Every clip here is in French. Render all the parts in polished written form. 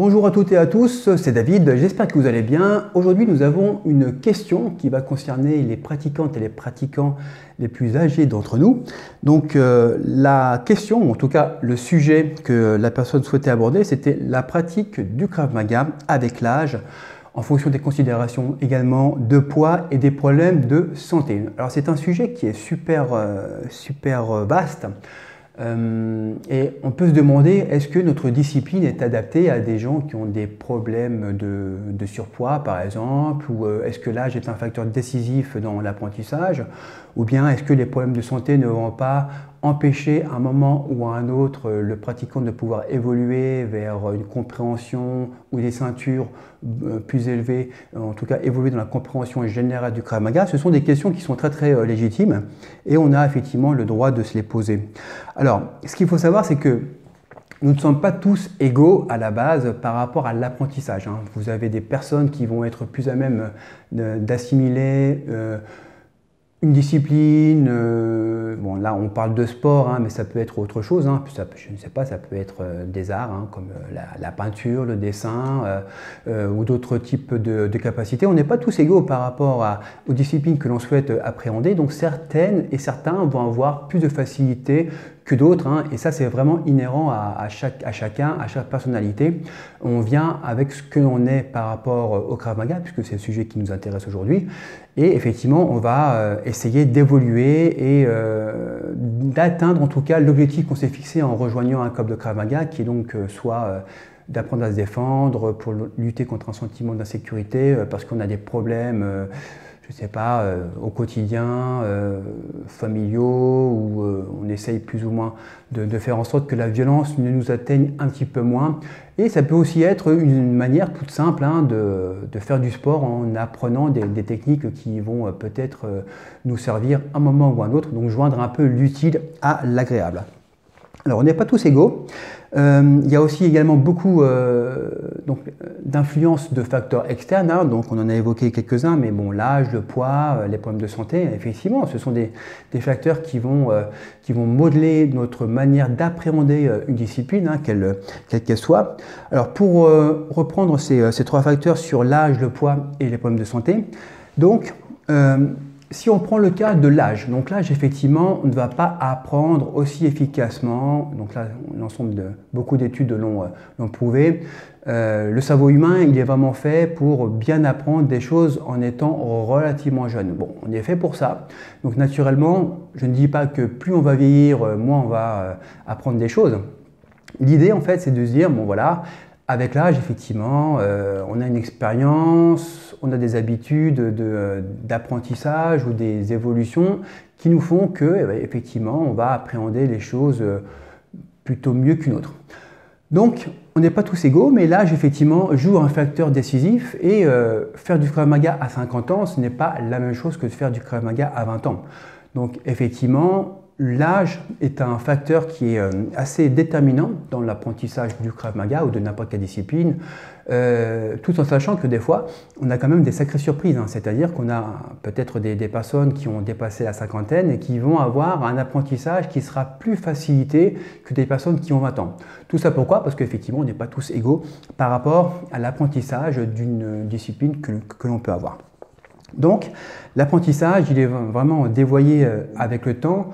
Bonjour à toutes et à tous, c'est David, j'espère que vous allez bien. Aujourd'hui nous avons une question qui va concerner les pratiquantes et les pratiquants les plus âgés d'entre nous. Donc la question, ou en tout cas le sujet que la personne souhaitait aborder, c'était la pratique du Krav Maga avec l'âge, en fonction des considérations également de poids et des problèmes de santé. Alors c'est un sujet qui est super vaste. Et on peut se demander, est-ce que notre discipline est adaptée à des gens qui ont des problèmes de surpoids par exemple, ou est-ce que l'âge est un facteur décisif dans l'apprentissage, ou bien est-ce que les problèmes de santé ne vont pas empêcher à un moment ou à un autre le pratiquant de pouvoir évoluer vers une compréhension ou des ceintures plus élevées, en tout cas évoluer dans la compréhension générale du Krav Maga. Ce sont des questions qui sont très légitimes et on a effectivement le droit de se les poser. Alors, ce qu'il faut savoir, c'est que nous ne sommes pas tous égaux à la base par rapport à l'apprentissage. Vous avez des personnes qui vont être plus à même d'assimiler une discipline, bon là on parle de sport, mais ça peut être autre chose, je ne sais pas, ça peut être des arts comme la peinture, le dessin ou d'autres types de capacités. On n'est pas tous égaux par rapport aux disciplines que l'on souhaite appréhender, donc certaines et certains vont avoir plus de facilité que d'autres, et ça c'est vraiment inhérent à chacun, à chaque personnalité. On vient avec ce que l'on est par rapport au Krav Maga, puisque c'est le sujet qui nous intéresse aujourd'hui, et effectivement on va essayer d'évoluer et d'atteindre en tout cas l'objectif qu'on s'est fixé en rejoignant un club de Krav Maga, qui est donc soit d'apprendre à se défendre, pour lutter contre un sentiment d'insécurité, parce qu'on a des problèmes je ne sais pas, au quotidien, familiaux, où on essaye plus ou moins de faire en sorte que la violence ne nous atteigne un petit peu moins. Et ça peut aussi être une manière toute simple de faire du sport en apprenant des techniques qui vont peut-être nous servir un moment ou un autre, donc joindre un peu l'utile à l'agréable. Alors, on n'est pas tous égaux. Il y a aussi également beaucoup d'influences de facteurs externes, donc on en a évoqué quelques-uns, mais bon, l'âge, le poids, les problèmes de santé, effectivement, ce sont des facteurs qui vont modeler notre manière d'appréhender une discipline, quelle qu'elle soit. Alors, pour reprendre ces trois facteurs sur l'âge, le poids et les problèmes de santé, donc, si on prend le cas de l'âge, donc l'âge effectivement on ne va pas apprendre aussi efficacement, donc là l'ensemble de beaucoup d'études l'ont prouvé, le cerveau humain il est vraiment fait pour bien apprendre des choses en étant relativement jeune. Bon, on est fait pour ça, donc naturellement je ne dis pas que plus on va vieillir, moins on va apprendre des choses. L'idée en fait c'est de se dire, bon voilà, avec l'âge, effectivement, on a une expérience, on a des habitudes d'apprentissage ou des évolutions qui nous font que, effectivement, on va appréhender les choses plutôt mieux qu'une autre. Donc, on n'est pas tous égaux, mais l'âge, effectivement, joue un facteur décisif et faire du Krav Maga à 50 ans, ce n'est pas la même chose que de faire du Krav Maga à 20 ans. Donc, effectivement, l'âge est un facteur qui est assez déterminant dans l'apprentissage du Krav Maga ou de n'importe quelle discipline, tout en sachant que des fois, on a quand même des sacrées surprises. C'est-à-dire qu'on a peut-être des personnes qui ont dépassé la cinquantaine et qui vont avoir un apprentissage qui sera plus facilité que des personnes qui ont 20 ans. Tout ça pourquoi? Parce qu'effectivement, on n'est pas tous égaux par rapport à l'apprentissage d'une discipline que l'on peut avoir. Donc, l'apprentissage, il est vraiment dévoyé avec le temps,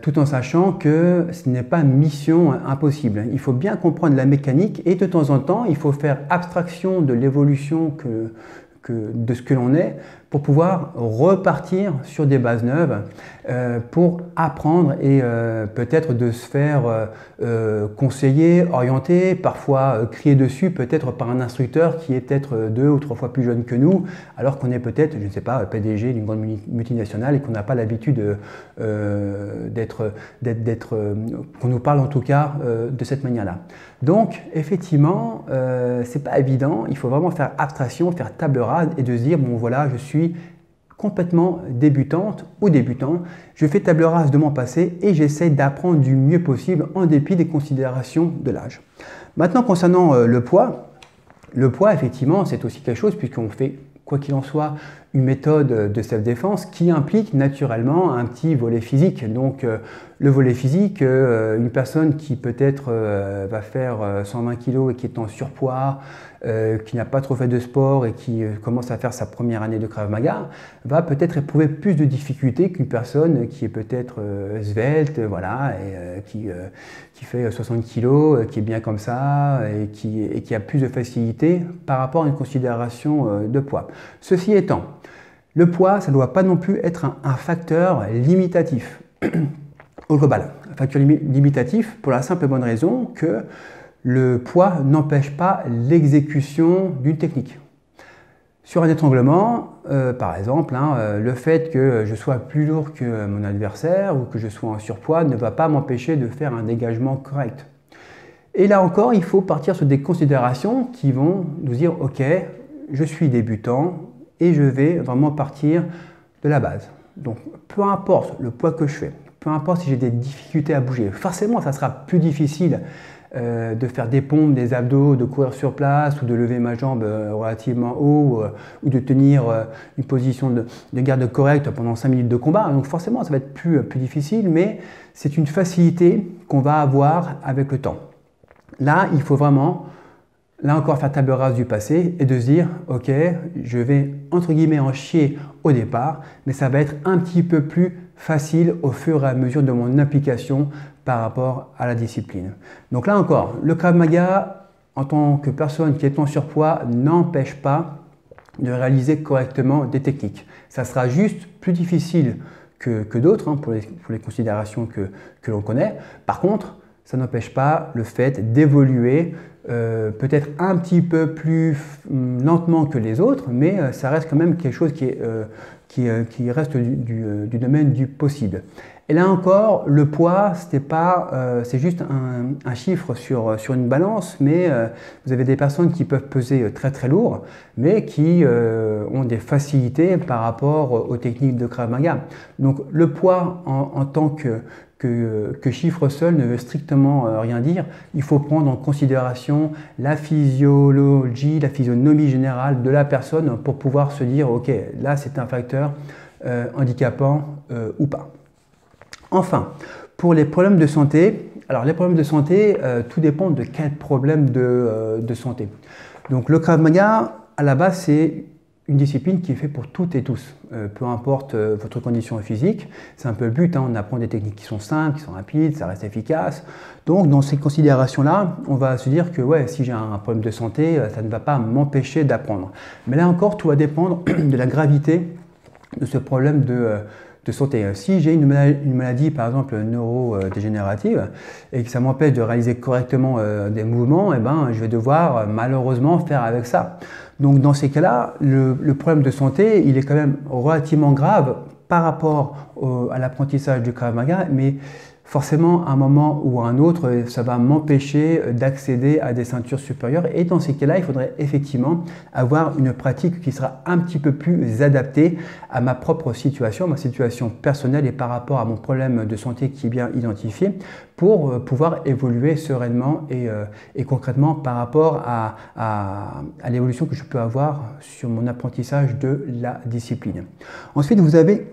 tout en sachant que ce n'est pas une mission impossible. Il faut bien comprendre la mécanique et de temps en temps, il faut faire abstraction de l'évolution de ce que l'on est pour pouvoir repartir sur des bases neuves, pour apprendre et peut-être de se faire conseiller, orienter, parfois crier dessus, peut-être par un instructeur qui est peut-être 2 ou 3 fois plus jeune que nous, alors qu'on est peut-être, je ne sais pas, PDG d'une grande multinationale et qu'on n'a pas l'habitude qu'on nous parle en tout cas de cette manière-là. Donc, effectivement, c'est pas évident, il faut vraiment faire abstraction, faire table rase et de se dire, bon voilà, je suis complètement débutante ou débutant, je fais table rase de mon passé et j'essaie d'apprendre du mieux possible en dépit des considérations de l'âge. Maintenant, concernant le poids, effectivement, c'est aussi quelque chose puisqu'on fait, quoi qu'il en soit, une méthode de self-défense qui implique naturellement un petit volet physique. Donc, le volet physique, une personne qui peut-être va faire 120 kg et qui est en surpoids, qui n'a pas trop fait de sport et qui commence à faire sa première année de Krav Maga, va peut-être éprouver plus de difficultés qu'une personne qui est peut-être svelte, voilà, et qui fait 60 kg, qui est bien comme ça et qui a plus de facilité par rapport à une considération de poids. Ceci étant, le poids, ça ne doit pas non plus être un facteur limitatif au global. Un facteur limitatif pour la simple et bonne raison que le poids n'empêche pas l'exécution d'une technique. Sur un étranglement, par exemple, le fait que je sois plus lourd que mon adversaire ou que je sois en surpoids ne va pas m'empêcher de faire un dégagement correct. Et là encore, il faut partir sur des considérations qui vont nous dire « Ok, je suis débutant et je vais vraiment partir de la base. » Donc, peu importe le poids que je fais, peu importe si j'ai des difficultés à bouger, forcément, ça sera plus difficile de faire des pompes, des abdos, de courir sur place ou de lever ma jambe relativement haut ou de tenir une position de garde correcte pendant 5 minutes de combat. Donc forcément, ça va être plus difficile, mais c'est une facilité qu'on va avoir avec le temps. Là, il faut vraiment, là encore, faire table rase du passé et de se dire, ok, je vais entre guillemets en chier au départ, mais ça va être un petit peu plus facile au fur et à mesure de mon application par rapport à la discipline. Donc là encore, le Krav Maga, en tant que personne qui est en surpoids, n'empêche pas de réaliser correctement des techniques. Ça sera juste plus difficile que d'autres pour les considérations que l'on connaît. Par contre, ça n'empêche pas le fait d'évoluer peut-être un petit peu plus lentement que les autres, mais ça reste quand même quelque chose qui reste du domaine du possible. Et là encore, le poids, c'est juste un chiffre sur une balance, mais vous avez des personnes qui peuvent peser très très lourd, mais qui ont des facilités par rapport aux techniques de Krav Maga. Donc le poids en tant que chiffre seul ne veut strictement rien dire. Il faut prendre en considération la physiologie, la physionomie générale de la personne pour pouvoir se dire ok, là c'est un facteur handicapant ou pas. Enfin, pour les problèmes de santé, alors les problèmes de santé, tout dépend de quel problème de santé. Donc le Krav Maga, à la base, c'est une discipline qui est faite pour toutes et tous, peu importe votre condition physique. C'est un peu le but, on apprend des techniques qui sont simples, qui sont rapides, ça reste efficace. Donc dans ces considérations-là, on va se dire que ouais, si j'ai un problème de santé, ça ne va pas m'empêcher d'apprendre. Mais là encore, tout va dépendre de la gravité de ce problème de santé. Si j'ai une maladie, par exemple neurodégénérative, et que ça m'empêche de réaliser correctement des mouvements, je vais devoir malheureusement faire avec ça. Donc dans ces cas-là, le problème de santé, il est quand même relativement grave par rapport à l'apprentissage du Krav Maga, mais forcément, à un moment ou à un autre, ça va m'empêcher d'accéder à des ceintures supérieures. Et dans ces cas-là, il faudrait effectivement avoir une pratique qui sera un petit peu plus adaptée à ma propre situation, ma situation personnelle et par rapport à mon problème de santé qui est bien identifié pour pouvoir évoluer sereinement et concrètement par rapport à l'évolution que je peux avoir sur mon apprentissage de la discipline. Ensuite, vous avez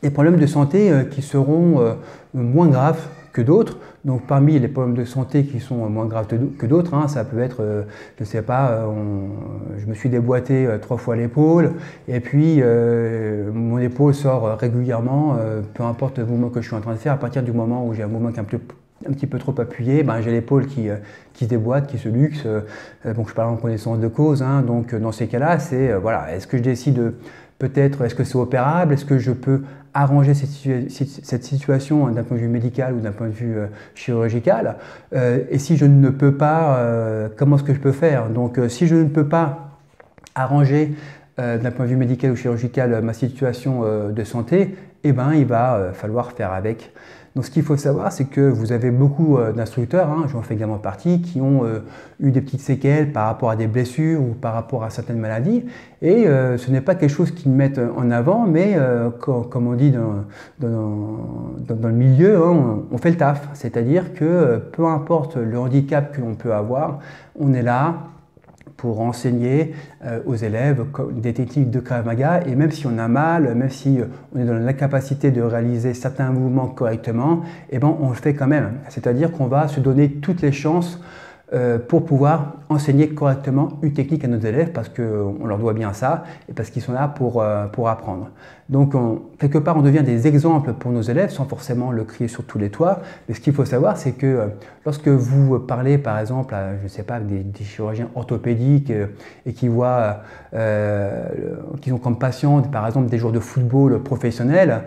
des problèmes de santé qui seront moins graves que d'autres. Donc parmi les problèmes de santé qui sont moins graves que d'autres, ça peut être, je ne sais pas, je me suis déboîté 3 fois l'épaule et puis mon épaule sort régulièrement, peu importe le mouvement que je suis en train de faire, à partir du moment où j'ai un mouvement qui est un petit peu trop appuyé, j'ai l'épaule qui se déboîte, qui se luxe. Donc je parle en connaissance de cause. Donc dans ces cas-là, c'est voilà, est-ce que je décide peut-être, est-ce que c'est opérable? Est-ce que je peux arranger cette situation d'un point de vue médical ou d'un point de vue chirurgical? Et si je ne peux pas, comment est-ce que je peux faire? Donc si je ne peux pas arranger d'un point de vue médical ou chirurgical ma situation de santé, il va falloir faire avec. Donc ce qu'il faut savoir, c'est que vous avez beaucoup d'instructeurs, j'en fais également partie, qui ont eu des petites séquelles par rapport à des blessures ou par rapport à certaines maladies. Et ce n'est pas quelque chose qu'ils mettent en avant, mais comme on dit dans le milieu, on fait le taf. C'est-à-dire que peu importe le handicap que l'on peut avoir, on est là pour enseigner aux élèves des techniques de Krav Maga, et même si on a mal, même si on est dans l'incapacité de réaliser certains mouvements correctement, eh ben, on le fait quand même. C'est-à-dire qu'on va se donner toutes les chances pour pouvoir enseigner correctement une technique à nos élèves, parce qu'on leur doit bien ça et parce qu'ils sont là pour apprendre. Donc quelque part on devient des exemples pour nos élèves sans forcément le crier sur tous les toits. Mais ce qu'il faut savoir, c'est que lorsque vous parlez par exemple à, je sais pas, des chirurgiens orthopédiques et qui voient qui ont comme patients par exemple des joueurs de football professionnels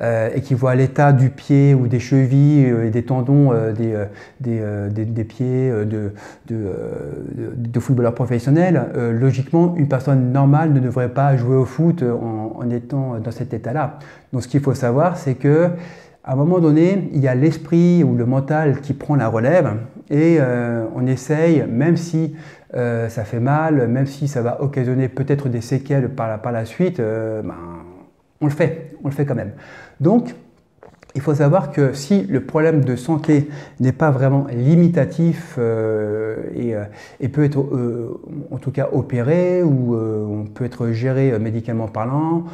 et qui voient l'état du pied ou des chevilles et des tendons des pieds de footballeurs professionnels, logiquement une personne normale ne devrait pas jouer au foot en étant dans cet état-là. Donc ce qu'il faut savoir, c'est que à un moment donné, il y a l'esprit ou le mental qui prend la relève et on essaye, même si ça fait mal, même si ça va occasionner peut-être des séquelles par la suite, on le fait quand même. Donc, il faut savoir que si le problème de santé n'est pas vraiment limitatif et peut être en tout cas opéré ou on peut être géré médicalement parlant,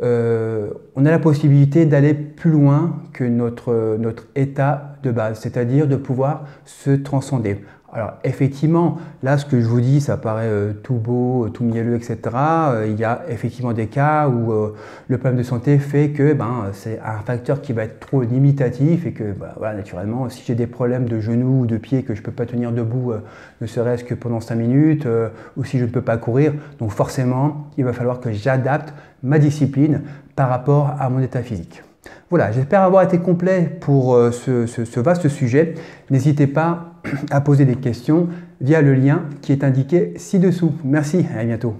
on a la possibilité d'aller plus loin que notre état de base, c'est-à-dire de pouvoir se transcender. Alors effectivement, là ce que je vous dis, ça paraît tout beau, tout mielleux, etc. Il y a effectivement des cas où le problème de santé fait que c'est un facteur qui va être trop limitatif et que voilà, naturellement, si j'ai des problèmes de genoux ou de pieds que je ne peux pas tenir debout, ne serait-ce que pendant 5 minutes, ou si je ne peux pas courir, donc forcément, il va falloir que j'adapte ma discipline par rapport à mon état physique. Voilà, j'espère avoir été complet pour ce vaste sujet. N'hésitez pas à poser des questions via le lien qui est indiqué ci-dessous. Merci, à bientôt.